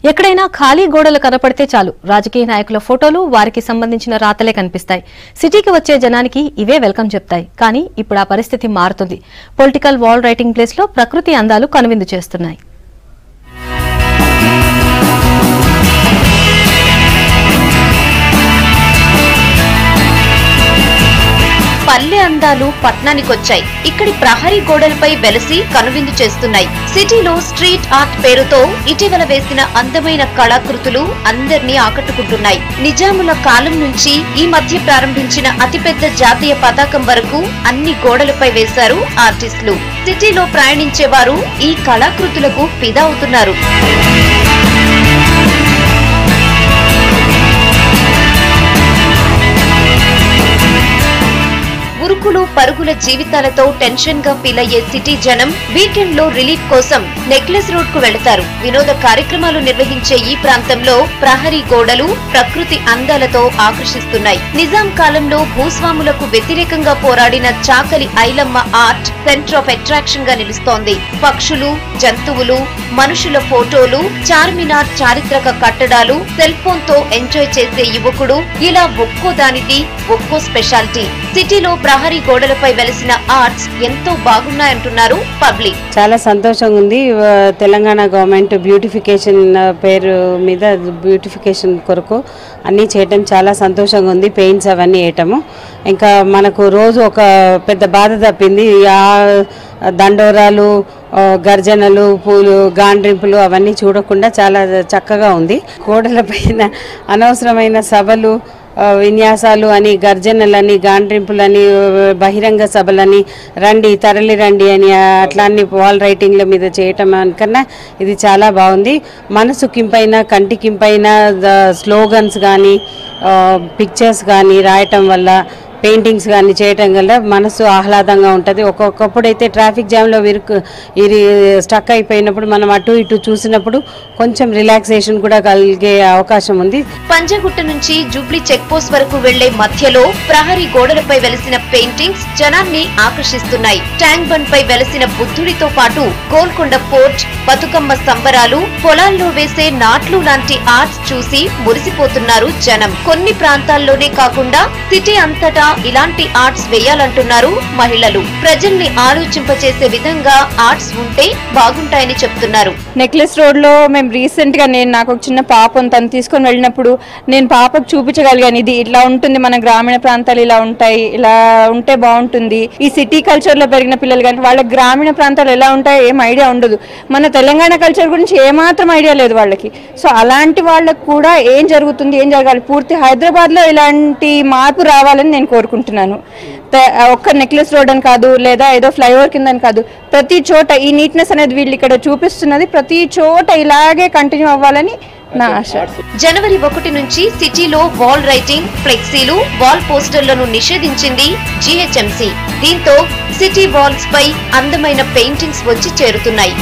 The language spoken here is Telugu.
ఎక్కడైనా ఖాళీ గోడలు కనపడితే చాలు రాజకీయ నాయకుల ఫోటోలు వారికి సంబంధించిన రాతలే కనిపిస్తాయి. సిటీకి వచ్చే జనానికి ఇవే వెల్కమ్ చెప్తాయి. కానీ ఇప్పుడు ఆ పరిస్థితి మారుతుంది. పొలిటికల్ వాల్ రైటింగ్ ప్లేస్ లో ప్రకృతి అందాలు కనువిందు చేస్తున్నాయి. పల్లె అందాలు పట్నానికొచ్చాయి. ఇక్కడి ప్రహరీ గోడలపై వెలసి కనువిందు చేస్తున్నాయి. సిటీలో స్ట్రీట్ ఆర్ట్ పేరుతో ఇటీవల వేసిన అందమైన కళాకృతులు అందర్నీ ఆకట్టుకుంటున్నాయి. నిజాముల కాలం నుంచి ఈ మధ్య ప్రారంభించిన అతిపెద్ద జాతీయ పతాకం వరకు అన్ని గోడలపై వేశారు ఆర్టిస్టులు. సిటీలో ప్రయాణించేవారు ఈ కళాకృతులకు ఫిదా అవుతున్నారు. ఉరుకులు పరుగుల జీవితాలతో టెన్షన్ గా ఫీల్ అయ్యే సిటీ జనం వీకెండ్ లో రిలీఫ్ కోసం నెక్లెస్ రోడ్ కు వెళతారు. వినోద కార్యక్రమాలు నిర్వహించే ఈ ప్రాంతంలో ప్రహరీ గోడలు ప్రకృతి అందాలతో ఆకర్షిస్తున్నాయి. నిజాం కాలంలో భూస్వాములకు వ్యతిరేకంగా పోరాడిన Chakali Ailamma art centre of attraction గా నిలుస్తోంది. పక్షులు, జంతువులు, మనుషుల ఫోటోలు, చార్మినార్ చారిత్రక కట్టడాలు, సెల్ ఫోన్ తో ఎంజాయ్ చేసే యువకుడు, ఇలా ఒక్కో దానిది ఒక్కో స్పెషాలిటీ. సిటీలో ప్రహరీ గోడలపై వెలిసిన ఆర్ట్స్ ఎంతో బాగున్నాయంటున్నారు పబ్లిక్. చాలా సంతోషంగా ఉంది. తెలంగాణ గవర్నమెంట్ బ్యూటిఫికేషన్ పేరు మీద బ్యూటిఫికేషన్ కొరకు అన్నీ చేయటం చాలా సంతోషంగా ఉంది. పెయింట్స్ అవన్నీ వేయటము ఇంకా మనకు రోజు ఒక పెద్ద బాధ తప్పింది. ఆ దండోరాలు, గర్జనలు, పూలు, గాండ్రింపులు అవన్నీ చూడకుండా చాలా చక్కగా ఉంది. గోడల పైన అనవసరమైన సభలు, విన్యాసాలు అని, గర్జనలని, గాండ్రింపులని, బహిరంగ సభలని, రండి తరలి రండి అని అట్లా అన్ని వాల్ రైటింగ్ల మీద చేయటం కన్నా ఇది చాలా బాగుంది. మనసుకింపైన కంటికింపైన స్లోగన్స్ కానీ పిక్చర్స్ కానీ రాయటం వల్ల, పెయింటింగ్స్ కానీ చేయటం వల్ల మనసు ఆహ్లాదంగా ఉంటుంది. ఒక్కొక్కప్పుడైతే ట్రాఫిక్ జామ్లో ఇది స్టక్ అయిపోయినప్పుడు మనం అటు ఇటు చూసినప్పుడు కొంచెం రిలాక్సేషన్ కూడా కలిగే అవకాశం ఉంది. పంజగుట్ట నుంచి జూబ్లీ చెక్ పోస్ట్ వరకు వెళ్లే మధ్యలో ప్రహరీ గోడలపై వెలిసిన పెయింటింగ్స్ జనాన్ని ఆకర్షిస్తున్నాయి. ట్యాంక్ బండ్ పై వెలిసిన బుద్ధుడితో పాటు గోల్కొండ పోర్ట్, బతుకమ్మ సంబరాలు, పొలాల్లో వేసే నాట్లు లాంటి ఆర్ట్స్ చూసి మురిసిపోతున్నారు జనం. కొన్ని ప్రాంతాల్లోనే కాకుండా సిటీ అంతటా ఇలాంటి ఆర్ట్స్ వేయాలంటున్నారు మహిళలు. ప్రజల్ని ఆలోచింపచేసే విధంగా ఆర్ట్స్ ఉంటే బాగుంటాయని చెప్తున్నారు. నెక్లెస్ రోడ్ లో మేము రీసెంట్ గా నాకు ఒక చిన్న పాప తను తీసుకొని వెళ్ళినప్పుడు నేను పాపకు చూపించగలిగాను. ఇది ఇట్లా ఉంటుంది, మన గ్రామీణ ప్రాంతాలు ఇలా ఉంటాయి, ఇలా ఉంటే బాగుంటుంది. ఈ సిటీ కల్చర్ లో పెరిగిన పిల్లలు కానీ వాళ్ళ గ్రామీణ ప్రాంతాలు ఎలా ఉంటాయో ఏం ఐడియా ఉండదు. మన తెలంగాణ కల్చర్ గురించి ఏమాత్రం ఐడియా లేదు వాళ్ళకి. సో అలాంటి వాళ్ళకు కూడా ఏం జరుగుతుంది, ఏం జరగాలి, పూర్తి హైదరాబాద్ లో ఇలాంటి మార్పు రావాలని నేను కోరుకుంటున్నాను. ఒక్క నెక్లెస్ రోడ్ అని కాదు, లేదా ఏదో ఫ్లైఓవర్ కింద అని కాదు, ప్రతి చోట ఈ నీట్నెస్ అనేది వీళ్ళు ఇక్కడ చూపిస్తున్నది ప్రతి చోట ఇలాగే కంటిన్యూ అవ్వాలని నా ఆశ. జనవరి 1 నుంచి సిటీలో వాల్ రైటింగ్, ఫ్లెక్సీలు, వాల్ పోస్టర్లను నిషేధించింది జీహెచ్ఎంసీ. దీంతో సిటీ వాల్స్ పై అందమైన పెయింటింగ్స్ వచ్చి చేరుతున్నాయి.